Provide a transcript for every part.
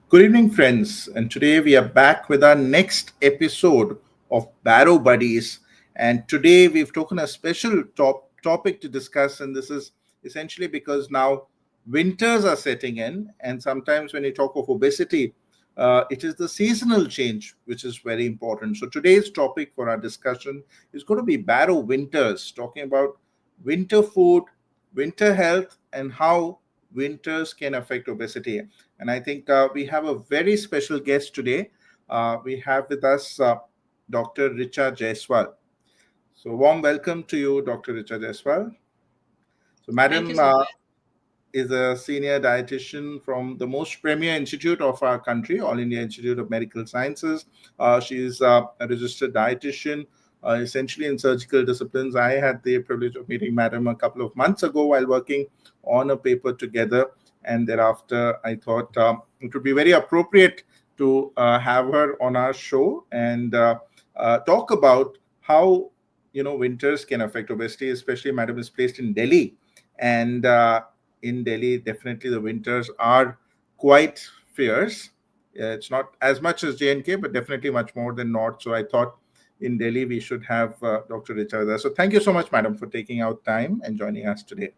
Good evening, friends. And today we are back with our next episode of Baro Buddies. And today we've taken a special topic to discuss. And this is essentially because now winters are setting in. And sometimes when you talk of obesity, it is the seasonal change which is very important. So today's topic for our discussion is going to be Baro Winters, talking about winter food, winter health, and how winters can affect obesity. And I think we have a very special guest today. We have with us Dr. Richa Jaiswal. So, warm welcome to you, Dr. Richa Jaiswal. So, Thank you Madam so much. is a senior dietitian from the most premier institute of our country, All India Institute of Medical Sciences. She is a registered dietitian, essentially in surgical disciplines. I had the privilege of meeting Madam a couple of months ago while working on a paper together. And thereafter, I thought it would be very appropriate to have her on our show and talk about how winters can affect obesity. Especially, Madam is placed in Delhi, and in Delhi, definitely the winters are quite fierce. It's not as much as J&K, but definitely much more than North. So I thought in Delhi we should have Dr. Richa there. So thank you so much, Madam, for taking out time and joining us today.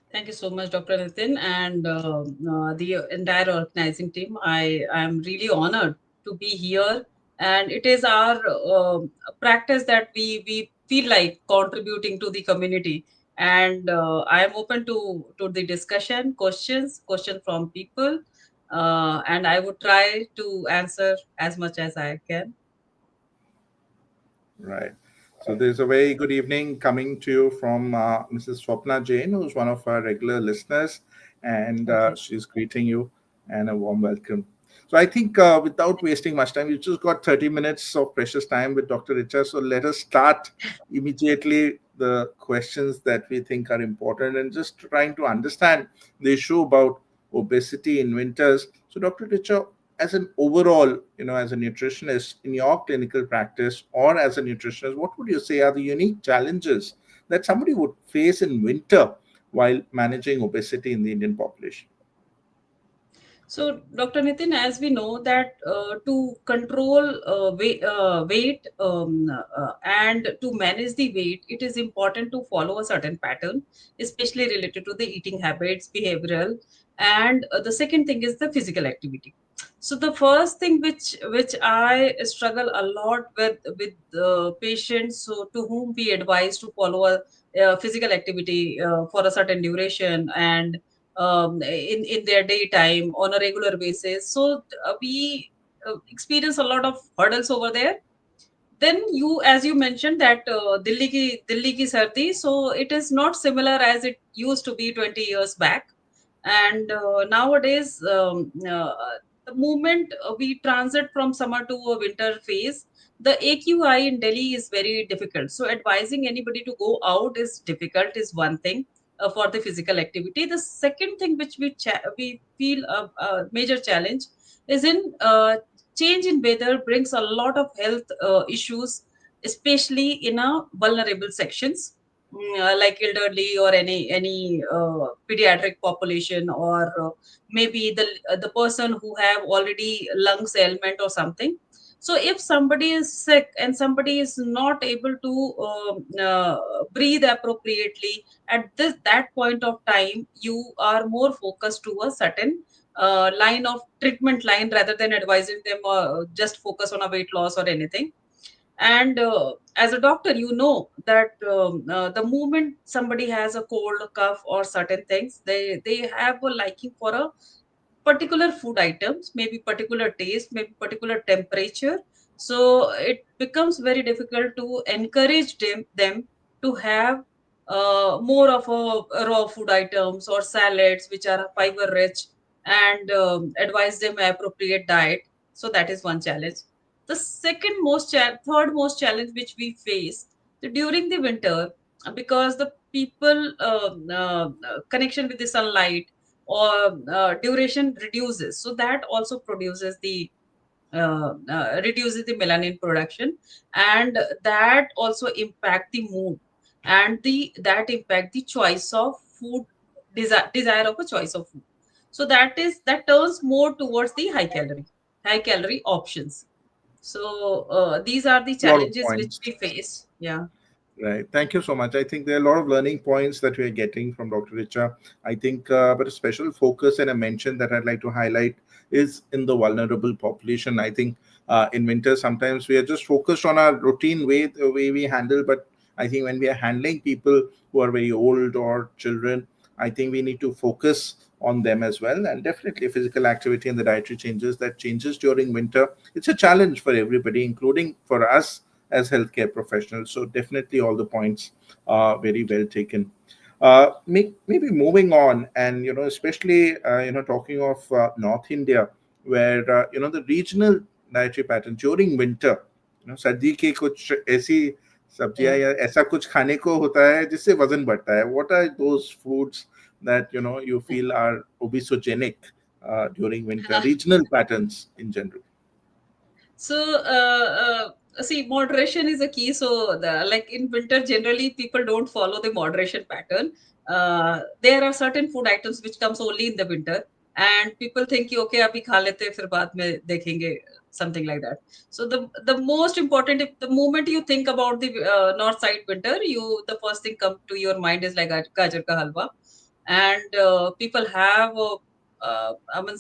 Thank you so much, Dr. Nitin, and the entire organizing team. I am really honored to be here, and it is our practice that we feel like contributing to the community. And I am open to the discussion, questions from people, and I would try to answer as much as I can. Right. So there's a very good evening coming to you from Mrs. Swapna Jain, who's one of our regular listeners, and Okay. she's greeting you and a warm welcome. So I think without wasting much time, you just got 30 minutes of precious time with Dr. Richa. So let us start immediately the questions that we think are important and just trying to understand the issue about obesity in winters. So Dr. Richa, as an overall, as a nutritionist in your clinical practice or as a nutritionist, what would you say are the unique challenges that somebody would face in winter while managing obesity in the Indian population? So, Dr. Nitin, as we know that to control weight and to manage the weight, it is important to follow a certain pattern, especially related to the eating habits, behavioral, and the second thing is the physical activity. So, the first thing which I struggle a lot with patients, so to whom we advise to follow a physical activity for a certain duration and in their daytime on a regular basis. So we experience a lot of hurdles over there. Then you, as you mentioned, that Dilli ki sardi, so it is not similar as it used to be 20 years back. And nowadays, the moment we transit from summer to a winter phase, the AQI in Delhi is very difficult. So advising anybody to go out is difficult is one thing for the physical activity. The second thing which we feel a major challenge is in change in weather brings a lot of health issues, especially in a vulnerable sections, like elderly or any pediatric population, or maybe the person who have already lungs ailment or something. So if somebody is sick and somebody is not able to breathe appropriately at this that point of time, you are more focused to a certain line of treatment line rather than advising them just focus on a weight loss or anything. And as a doctor, you know that the moment somebody has a cold, cough, or certain things, they have a liking for a particular food items, maybe particular taste, maybe particular temperature. So it becomes very difficult to encourage them to have more of a raw food items or salads which are fiber rich, and advise them appropriate diet. So that is one challenge. The third most challenge which we face during the winter, because the people connection with the sunlight or duration reduces, so that also reduces the melanin production, and that also impact the mood, and the that impact the choice of food, desire of a choice of food. So that turns more towards the high calorie options. So these are the A lot of challenges which points. we face. Yeah. Right. Thank you so much. I think there are a lot of learning points that we are getting from Dr. Richa. I think, but a special focus and a mention that I'd like to highlight is in the vulnerable population. I think in winter, sometimes we are just focused on our routine way, the way we handle. But I think when we are handling people who are very old or children, I think we need to focus on them as well. And definitely physical activity and the dietary changes that changes during winter. It's a challenge for everybody, including for us as healthcare professionals. So definitely all the points are very well taken. Maybe moving on, and especially talking of North India, where the regional dietary pattern during winter, सर्दी के कुछ ऐसी Yeah. सब्जियां या ऐसा कुछ खाने को होता है जिससे वजन बढ़ता है. What are those foods that you feel are obesogenic during winter? Regional patterns in general. So, see, moderation is a key. So, like in winter, generally people don't follow the moderation pattern. There are certain food items which comes only in the winter, and people think, कि, okay, अभी खा लेते हैं, फिर बाद में देखेंगे, something like that. So, the most important, if the moment you think about the north side winter, the first thing come to your mind is like gajar ka halwa, and people have I mean,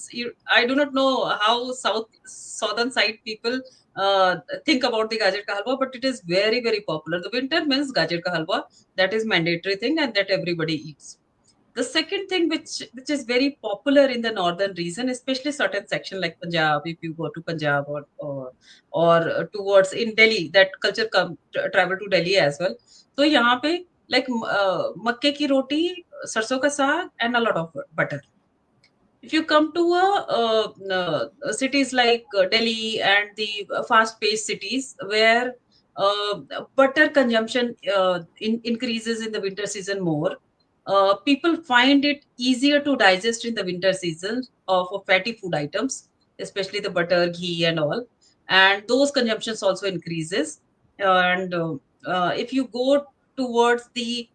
I do not know how southern side people uh, think about the gajar ka halwa, but it is very very popular. The winter means gajar ka halwa, that is mandatory thing and that everybody eats. The second thing which is very popular in the northern region, especially certain section like Punjab, if you go to Punjab or towards in Delhi, that culture travel to Delhi as well. So यहाँ पे like मक्के की रोटी, सरसों का साग and a lot of butter. If you come to cities like Delhi and the fast-paced cities where butter consumption increases in the winter season more, people find it easier to digest in the winter season of fatty food items, especially the butter, ghee, and all. And those consumptions also increases. And if you go towards the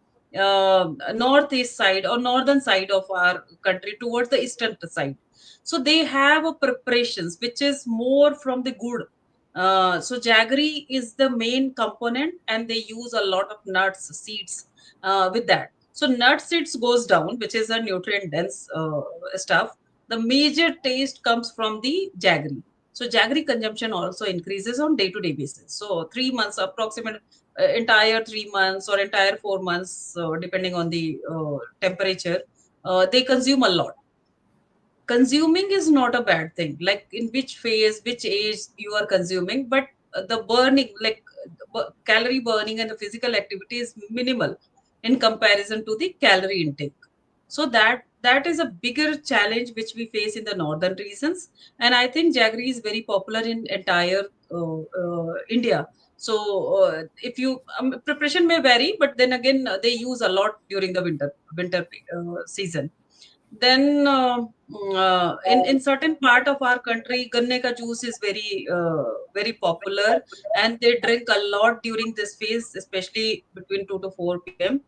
northeast side or northern side of our country towards the eastern side, so they have a preparations which is more from the good. So jaggery is the main component and they use a lot of nuts, seeds with that. So nut seeds goes down, which is a nutrient dense stuff. The major taste comes from the jaggery. So jaggery consumption also increases on day to day basis. So 3 months approximate, entire 3 months or entire 4 months, depending on the temperature, they consume a lot. Consuming is not a bad thing, like in which phase, which age you are consuming, but the burning, like calorie burning and the physical activity is minimal in comparison to the calorie intake. So that is a bigger challenge which we face in the northern regions. And I think jaggery is very popular in entire India. So if you preparation may vary, but then again they use a lot during the winter season. Then in certain part of our country, ganne ka juice is very popular, and they drink a lot during this phase, especially between 2 to 4 p.m.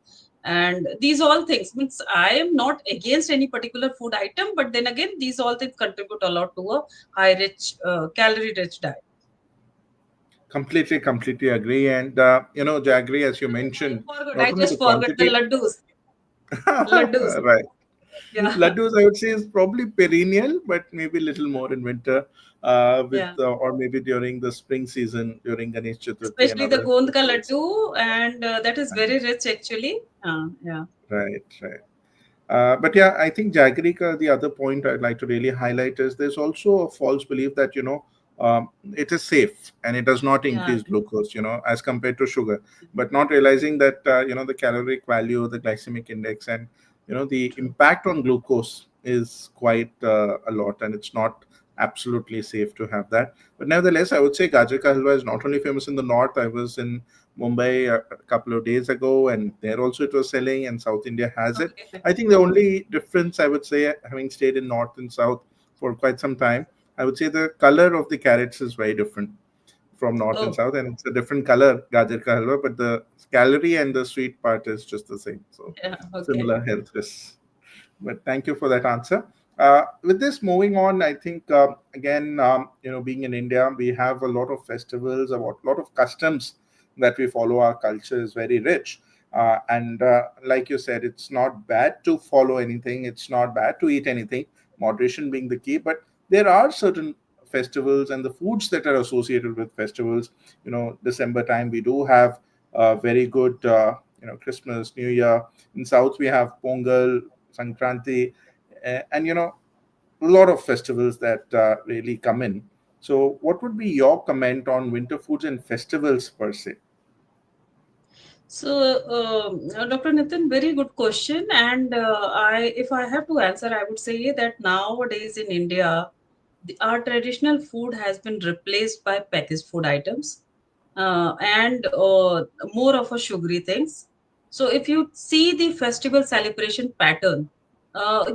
And these all things means I am not against any particular food item, but then again these all things contribute a lot to a high rich calorie rich diet. Completely agree. And jaggery, as you I mentioned, forgot, not I only the just forgot the quantity. laddus. Right. Yeah. Laddus, I would say, is probably perennial, but maybe a little more in winter, with Yeah, or maybe during the spring season, during Ganesh Chaturthi and especially the other gond ka festivals. laddu, and that is very rich actually. Yeah. Right, right. But yeah, I think jaggery, the other point I'd like to really highlight is there's also a false belief that it is safe and it does not Yeah. increase glucose, as compared to sugar, but not realizing that the caloric value, the glycemic index, and the True. impact on glucose is quite a lot, and it's not absolutely safe to have that. But nevertheless, I would say gajar ka halwa is not only famous in the north. I was in Mumbai a couple of days ago, and there also it was selling, and South India has it. Okay. I think the only difference, I would say, having stayed in North and South for quite some time, I would say the color of the carrots is very different from North and Oh, South, and it's a different color, gajar ka halwa, but the calorie and the sweet part is just the same. So yeah. Okay. similar health risks. But thank you for that answer. With this, moving on, I think again, being in India, we have a lot of festivals, lot of customs that we follow. Our culture is very rich, and like you said, it's not bad to follow anything. It's not bad to eat anything. Moderation being the key, but there are certain festivals and the foods that are associated with festivals. December time we do have very good, Christmas, New Year. In South we have Pongal, Sankranti, and a lot of festivals that really come in. So, what would be your comment on winter foods and festivals per se? So, Dr. Nitin, very good question. And if I have to answer, I would say that nowadays in India, our traditional food has been replaced by packaged food items and more of a sugary things. So, if you see the festival celebration pattern,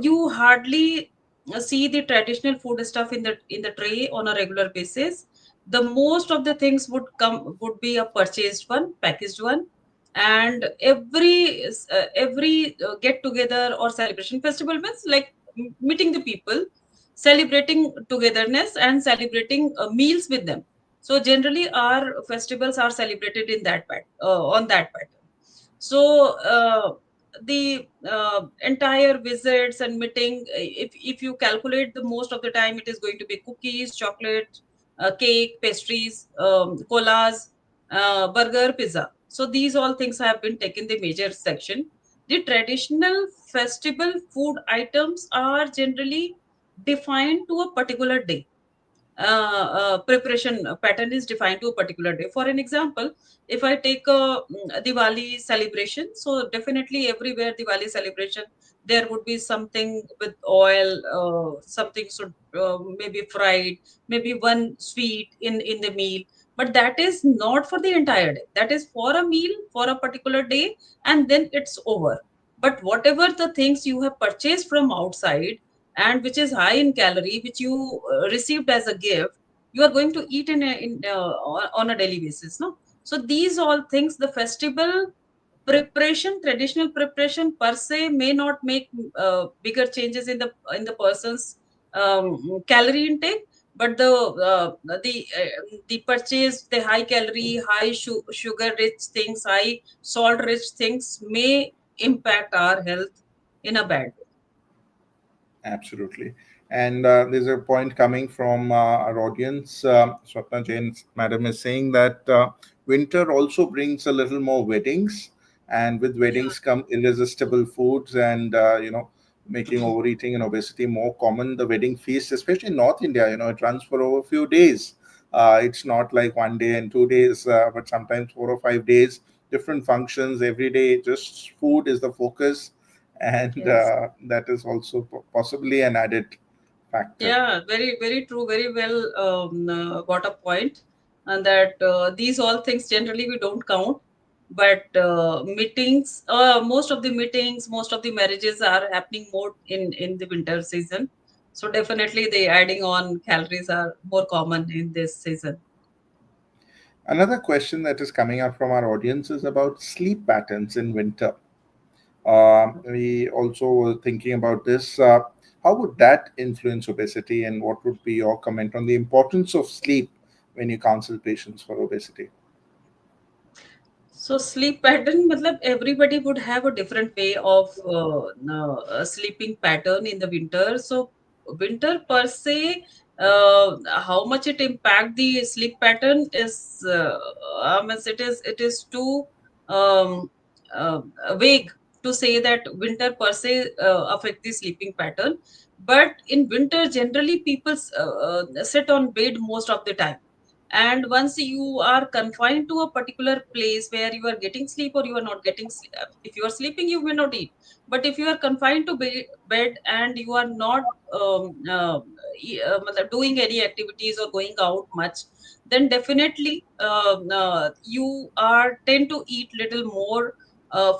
you hardly see the traditional food stuff in the tray on a regular basis. The most of the things would be a purchased one, packaged one, and every get together or celebration festival means like meeting the people, celebrating togetherness and celebrating meals with them. So generally our festivals are celebrated in on that pattern. So the entire visits and meeting, if you calculate, the most of the time it is going to be cookies, chocolate, cake, pastries, colas, burger, pizza. So these all things have been taken the major section. The traditional festival food items are generally defined to a particular day. Preparation pattern is defined to a particular day. For an example, if I take a Diwali celebration, so definitely everywhere Diwali celebration, there would be something with oil, something should maybe fried, maybe one sweet in the meal. But that is not for the entire day. That is for a meal for a particular day, and then it's over. But whatever the things you have purchased from outside and which is high in calorie, which you received as a gift, you are going to eat on a daily basis, no? So these all things, the festival preparation, traditional preparation per se may not make bigger changes in the person's calorie intake, but the purchase, the high calorie, high sugar rich things, high salt rich things may impact our health in a bad way. Absolutely. And there's a point coming from our audience. Swapna Jain, madam, is saying that winter also brings a little more weddings, and with Yeah. weddings come irresistible foods, and making overeating and obesity more common. The wedding feast, especially in North India, it runs for over a few days. It's not like 1 day and 2 days, but sometimes 4 or 5 days, different functions every day. Just food is the focus, and Yes. that is also possibly an added factor. Yeah, very, very true. Very well got a point. And that these all things generally we don't count. But meetings, most of the meetings, most of the marriages are happening more in the winter season. So definitely the adding on calories are more common in this season. Another question that is coming up from our audience is about sleep patterns in winter. We also were thinking about this. How would that influence obesity, and what would be your comment on the importance of sleep when you counsel patients for obesity? So sleep pattern, matlab everybody would have a different way of sleeping pattern in the winter. So winter per se, how much it impact the sleep pattern is, it is too um, uh, vague to say that winter per se affect the sleeping pattern. But in winter, generally people sit on bed most of the time, and once you are confined to a particular place where you are getting sleep or you are not getting sleep, if you are sleeping you may not eat, but if you are confined to bed and you are not doing any activities or going out much, then definitely you are tend to eat little more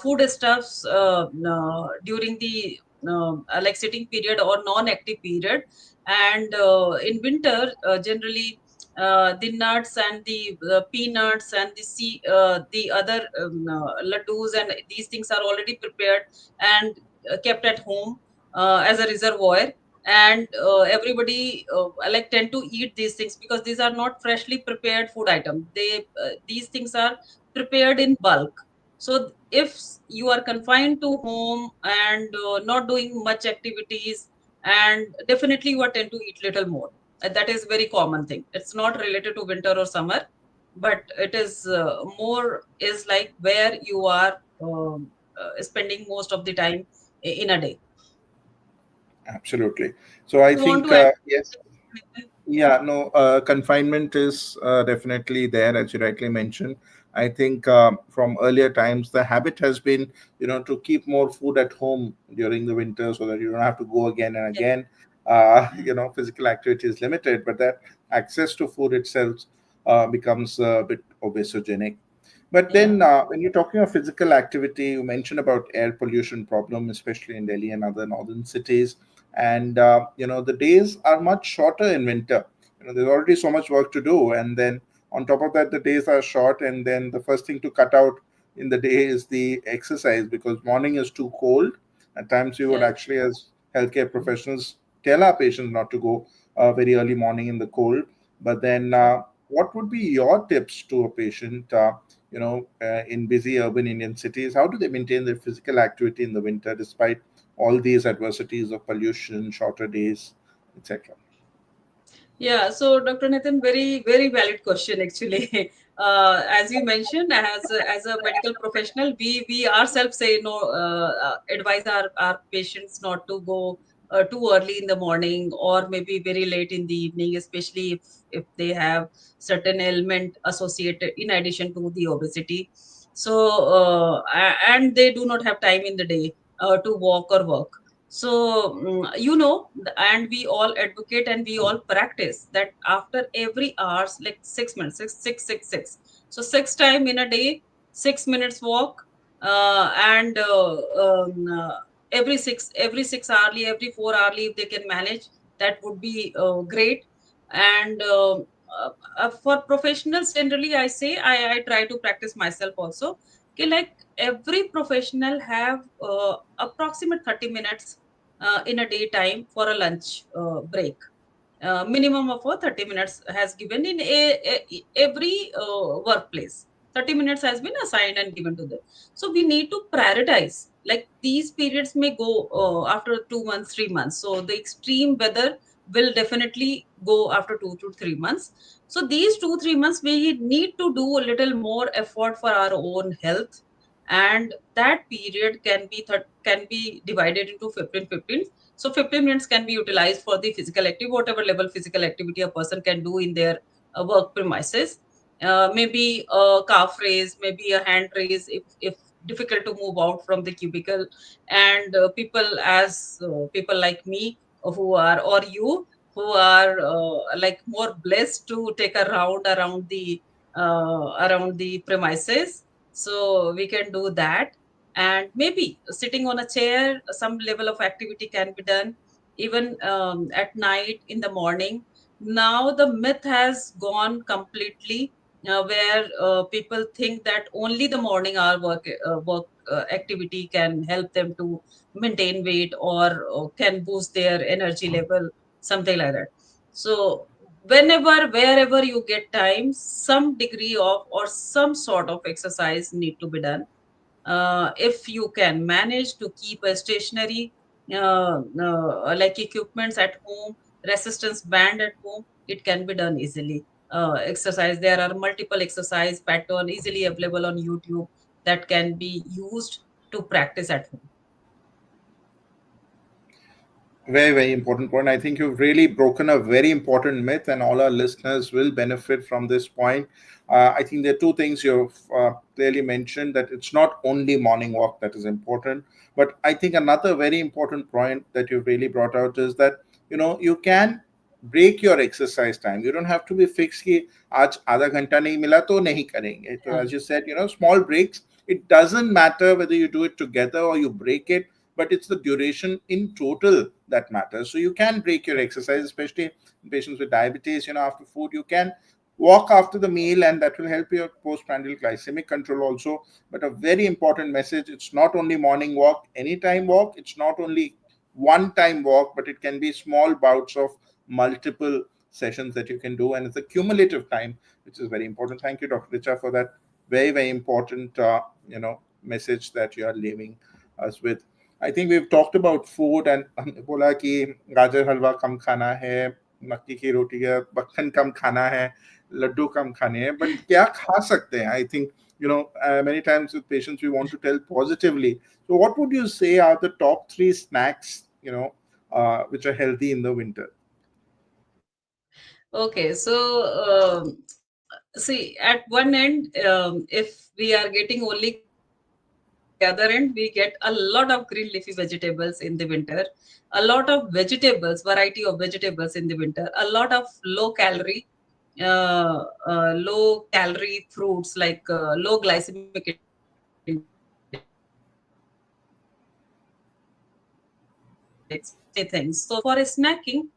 food stuffs during the like sitting period or non-active period. And in winter, generally the nuts and the peanuts and the other laddus and these things are already prepared and kept at home as a reservoir. and everybody like tend to eat these things because these are not freshly prepared food items. These things are prepared in bulk. So if you are confined to home and not doing much activities, and definitely you are tend to eat little more. That is very common thing. It's not related to winter or summer, but it is more is like where you are spending most of the time in a day. Absolutely. So I You want think to add? yes. Yeah, no, confinement is definitely there, as you rightly mentioned. I think from earlier times, the habit has been, to keep more food at home during the winter so that you don't have to go again and Yes. again. Physical activity is limited, but that access to food itself becomes a bit obesogenic. But Yeah. then, when you're talking of physical activity, you mentioned about air pollution problem, especially in Delhi and other northern cities. And the days are much shorter in winter. There's already so much work to do, and then on top of that, the days are short. And then the first thing to cut out in the day is the exercise because morning is too cold. At times, we would Yes. actually, as healthcare professionals, tell our patients not to go very early morning in the cold. But then, Yes. what would be your tips to a patient? In busy urban Indian cities, how do they maintain their physical activity in the winter despite all these adversities of pollution, shorter days, etc.? Yeah, so Dr. Nathan, very, very valid question actually. As you mentioned, as a medical professional, we ourselves say no, advise our patients not to go too early in the morning or maybe very late in the evening, especially if they have certain ailment associated in addition to the obesity. So and they do not have time in the day to walk or work. So and we all advocate and we all practice that after every hours, like 6 minutes, six. So six time in a day, 6 minutes walk, and every six hourly, every 4 hourly, if they can manage, that would be great. And for professionals, generally, I say I try to practice myself also. Okay, like every professional have approximate 30 minutes in a daytime for a lunch break. Minimum of 30 minutes has given in every workplace. 30 minutes has been assigned and given to them. So we need to prioritize. Like these periods may go after 2 months, 3 months. So the extreme weather will definitely go after 2 to 3 months. So these 2 3 months we need to do a little more effort for our own health, and that period can be divided into 15 15. So 15 minutes can be utilized for the physical activity, whatever level physical activity a person can do in their work premises. Maybe a calf raise, maybe a hand raise if difficult to move out from the cubicle. And people like me who are, or you, who are like more blessed to take a round around the premises. So we can do that, and maybe sitting on a chair, some level of activity can be done even at night, in the morning. Now the myth has gone completely, where people think that only the morning hour work activity can help them to maintain weight or can boost their energy level, something like that. So whenever, wherever you get time, some degree of or some sort of exercise need to be done. If you can manage to keep a stationary like equipments at home, resistance band at home, it can be done easily. Exercise, there are multiple exercise pattern easily available on YouTube that can be used to practice at home. Very, very important point. I think you've really broken a very important myth, and all our listeners will benefit from this point. I think there are two things you've clearly mentioned, that it's not only morning walk that is important, but I think another very important point that you've really brought out is that you can break your exercise time. You don't have to be fixed कि आज आधा घंटा नहीं मिला तो नहीं करेंगे. So Yeah. as you said, small breaks. It doesn't matter whether you do it together or you break it, but it's the duration in total that matters. So you can break your exercise, especially in patients with diabetes. After food, you can walk after the meal, and that will help your postprandial glycemic control also. But a very important message: it's not only morning walk, anytime walk. It's not only one time walk, but it can be small bouts of multiple sessions that you can do, and it's a cumulative time, which is very important. Thank you, Dr. Richa, for that very, very important message that you are leaving us with. I think we've talked about food, and हमने बोला कि गाजर हलवा कम खाना है, मक्की की रोटी है, मक्खन कम खाना है, लड्डू कम खाने हैं, but क्या खा सकते हैं? I think many times with patients we want to tell positively. So what would you say are the top three snacks which are healthy in the winter? Okay, so see, at one end, if we are getting only carbohydrates, at the other end, we get a lot of green leafy vegetables in the winter, a lot of vegetables, variety of vegetables in the winter, a lot of low calorie fruits like low glycemic index, say things. So for snacking,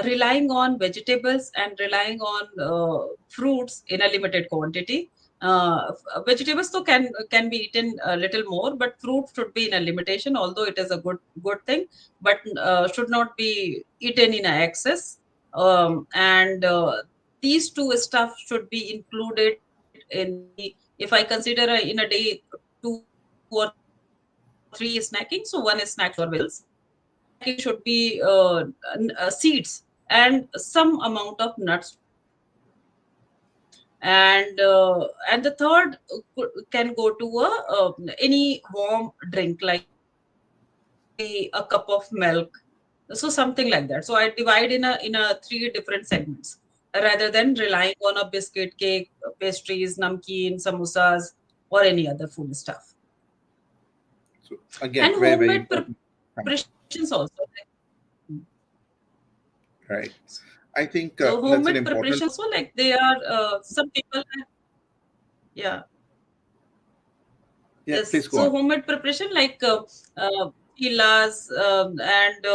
relying on vegetables and relying on fruits in a limited quantity. Vegetables though can be eaten a little more, but fruit should be in a limitation. Although it is a good thing, but should not be eaten in a excess. And these two stuff should be included in the. If I consider in a day 2 or 3 snacking, so one is snacks or vegetables. Second snacking should be seeds and some amount of nuts to it. And the third can go to any warm drink like maybe a cup of milk, so something like that. So I divide in a three different segments rather than relying on a biscuit, cake, pastries, namkeen, samosas, or any other food stuff. So again, And very, very homemade important. preparations also. Right. I think So that's an homemade important. preparations also, like they are some people yeah. Yeah, Yes, please go so on. homemade preparation like pilas and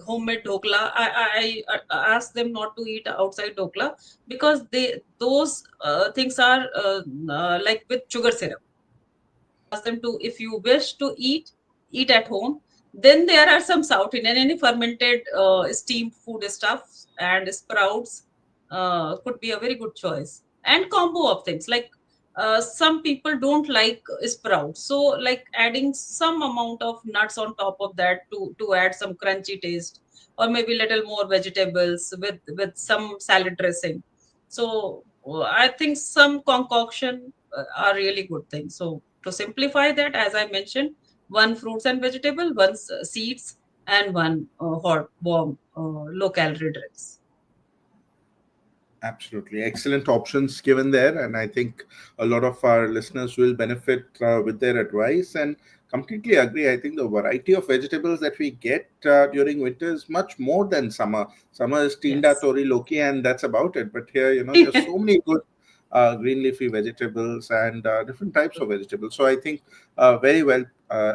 homemade dhokla. I ask them not to eat outside dhokla because those things are like with sugar syrup. So I ask them to, if you wish to eat at home. Then there are some South Indian, any fermented steamed food stuff and sprouts could be a very good choice. And combo of things like some people don't like sprouts, so like adding some amount of nuts on top of that to add some crunchy taste, or maybe little more vegetables with some salad dressing. So I think some concoction are really good things. So to simplify that, as I mentioned, one fruits and vegetable, one seeds, and one hot warm low calorie drinks. Absolutely. Excellent options given there. And I think a lot of our listeners will benefit with their advice, and completely agree. I think the variety of vegetables that we get during winter is much more than summer. Summer is tinda, Yes. tori, loki, and that's about it. But here, there's so many good green leafy vegetables and different types of vegetables. So I think very well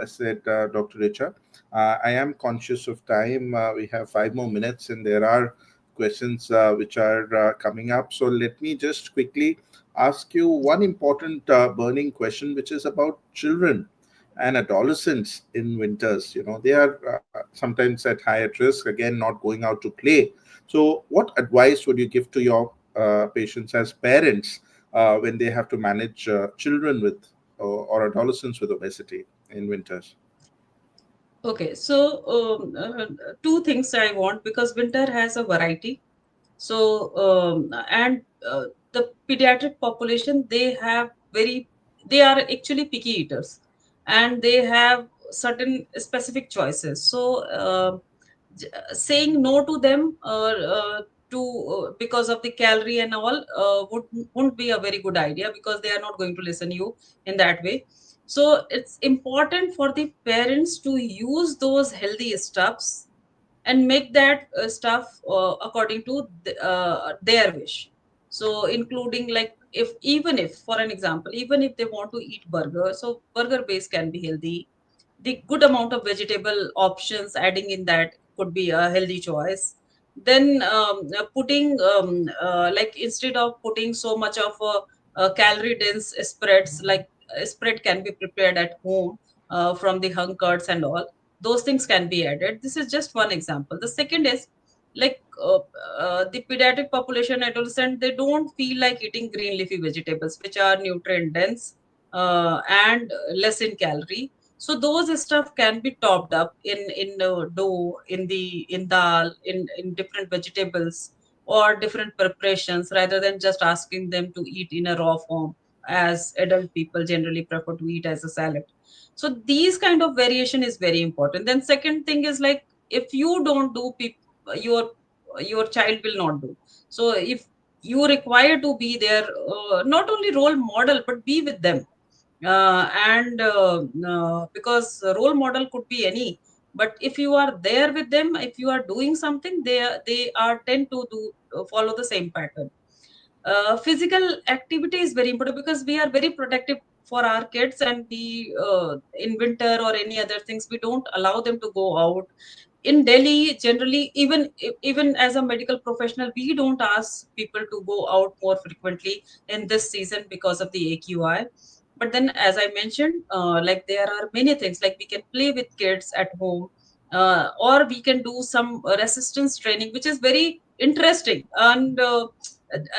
said, Dr. Richa. I am conscious of time. We have 5 more minutes, and there are questions which are coming up. So let me just quickly ask you one important burning question, which is about children and adolescents in winters. They are sometimes at higher risk, again, not going out to play. So what advice would you give to your patients as parents when they have to manage children with or adolescents with obesity in winters? Okay, so two things I want, because winter has a variety. So and the pediatric population, they are actually picky eaters, and they have certain specific choices. So saying no to them to because of the calorie and all wouldn't be a very good idea, because they are not going to listen you in that way. So it's important for the parents to use those healthy stuffs and make that stuff according to their wish. So including, like, if even if for an example, even if they want to eat burger, so burger base can be healthy. The good amount of vegetable options adding in that could be a healthy choice. Then putting like, instead of putting so much of a calorie dense spreads, like a spread can be prepared at home from the hung curds and all. those things can be added. This is just one example. The second is like the pediatric population, adolescent, they don't feel like eating green leafy vegetables, which are nutrient dense and less in calorie. So those stuff can be topped up in dough, in dal, in different vegetables or different preparations, rather than just asking them to eat in a raw form, as adult people generally prefer to eat as a salad. So these kind of variation is very important. Then second thing is like, if you don't do, your your child will not do. So if you require to be there, not only role model but be with them, and because role model could be any, but if you are there with them, if you are doing something, they are tend to do follow the same pattern. Physical activity is very important because we are very protective for our kids, and we in winter or any other things, we don't allow them to go out. In Delhi generally, even as a medical professional, we don't ask people to go out more frequently in this season because of the AQI. But then, as I mentioned, like there are many things, like we can play with kids at home, or we can do some resistance training, which is very interesting. And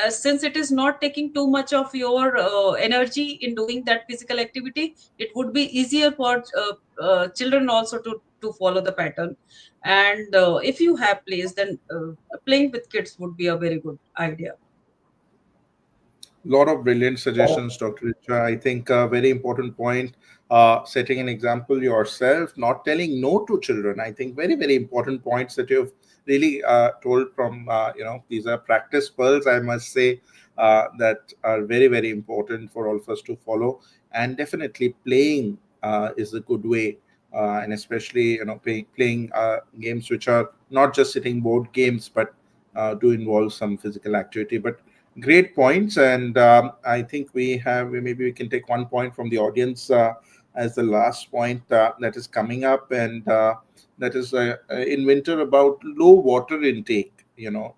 since it is not taking too much of your energy in doing that physical activity, it would be easier for children also to follow the pattern. And if you have plays, then playing with kids would be a very good idea. Lot of brilliant suggestions, Dr. Richa. I think a very important point, setting an example yourself, not telling no to children. I think very, very important points that you've really told from, these are practice pearls, I must say, that are very, very important for all of us to follow. And definitely playing is a good way. And especially, playing games which are not just sitting board games, but do involve some physical activity. But great points, and I think maybe we can take one point from the audience as the last point that is coming up, and that is in winter about low water intake.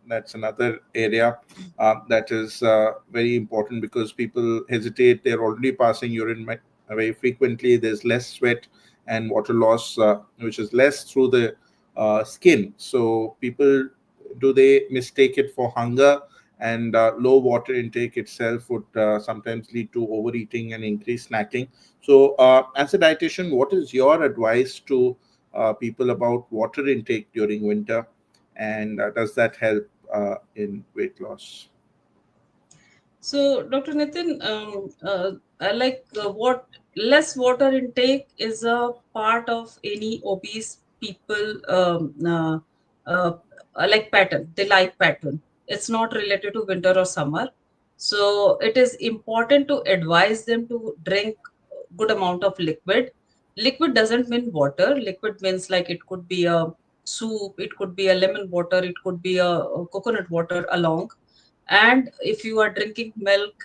That's another area that is very important because people hesitate. They're already passing urine very frequently. There's less sweat and water loss, which is less through the skin. So people, do they mistake it for hunger? And low water intake itself would sometimes lead to overeating and increased snacking. So, as a dietitian, what is your advice to people about water intake during winter, and does that help in weight loss? So, Dr. Nitin, what less water intake is a part of any obese people like pattern, the life pattern. It's not related to winter or summer. So, it is important to advise them to drink good amount of liquid. Liquid doesn't mean water. Liquid means like it could be a soup, it could be a lemon water, it could be a coconut water along. And if you are drinking milk,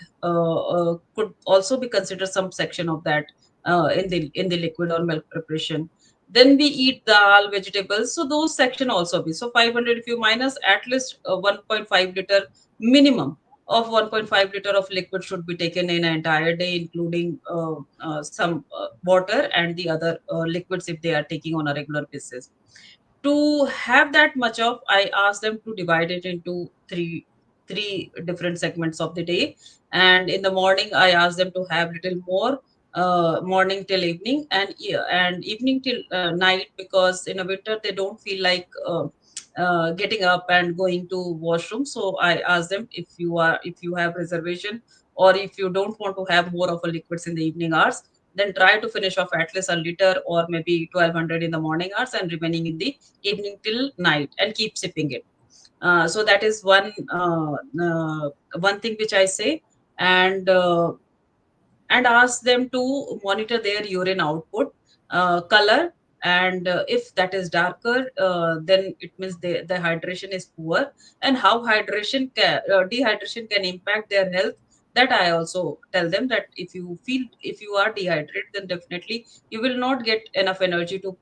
could also be considered some section of that in the liquid or milk preparation. Then we eat dal, vegetables, so those section also be. So 500, if you minus, at least 1.5 liter minimum of 1.5 liter of liquid should be taken in an entire day, including some water and the other liquids if they are taking on a regular basis. To have that much of, I ask them to divide it into three different segments of the day. And in the morning, I ask them to have little more, morning till evening, and evening till night, because in a winter they don't feel like getting up and going to washroom. So I ask them, if you have reservation, or if you don't want to have more of a liquids in the evening hours, then try to finish off at least a liter or maybe 1200 in the morning hours, and remaining in the evening till night, and keep sipping it. So that is one thing which I say. And uh, and ask them to monitor their urine output, color, and if that is darker, then it means the hydration is poor. And how dehydration can impact their health, that I also tell them, that if you are dehydrated, then definitely you will not get enough energy to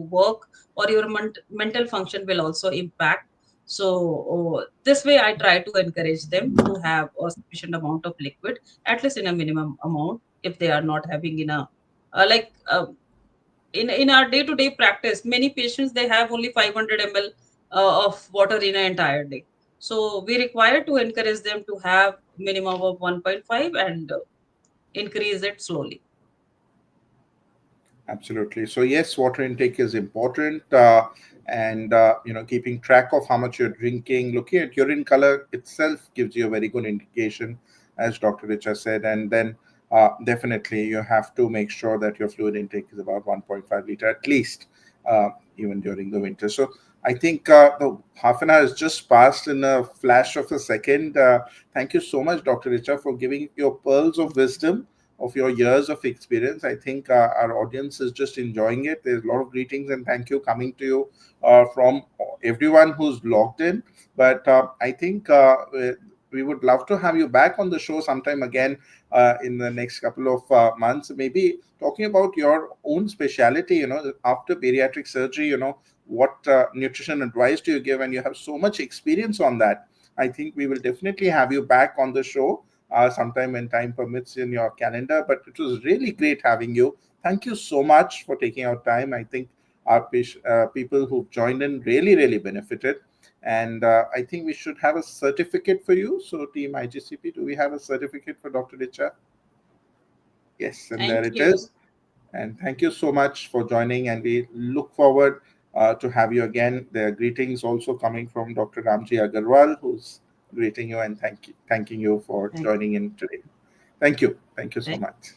work, or your mental function will also impact. So this way I try to encourage them to have a sufficient amount of liquid, at least in a minimum amount, if they are not having in a like in our day to day practice, many patients they have only 500 ml of water in an entire day. So we require to encourage them to have minimum of 1.5 and increase it slowly. Absolutely. So yes, water intake is important, and keeping track of how much you're drinking. Looking at urine color itself gives you a very good indication, as Dr. Richa said. And then definitely you have to make sure that your fluid intake is about 1.5 liter at least, uh, even during the winter. So I think the half an hour has just passed in a flash of a second. Thank you so much, Dr. Richa, for giving your pearls of wisdom of your years of experience. I think our audience is just enjoying it. There's a lot of greetings and thank you coming to you from everyone who's logged in. But I think we would love to have you back on the show sometime again in the next couple of months, maybe talking about your own specialty, after bariatric surgery, what nutrition advice do you give? And you have so much experience on that. I think we will definitely have you back on the show sometime when time permits in your calendar. But it was really great having you. Thank you so much for taking our time. I think our people who've joined in really, really benefited. And I think we should have a certificate for you. So, Team IGCP, do we have a certificate for Dr. Richa? Yes, and there Thank it you. is. And thank you so much for joining. And we look forward to have you again. There are greetings also coming from Dr. Ramji Agarwal, who's greeting you and thanking you for Thank, joining in today. Thank you. Thank you so thank much.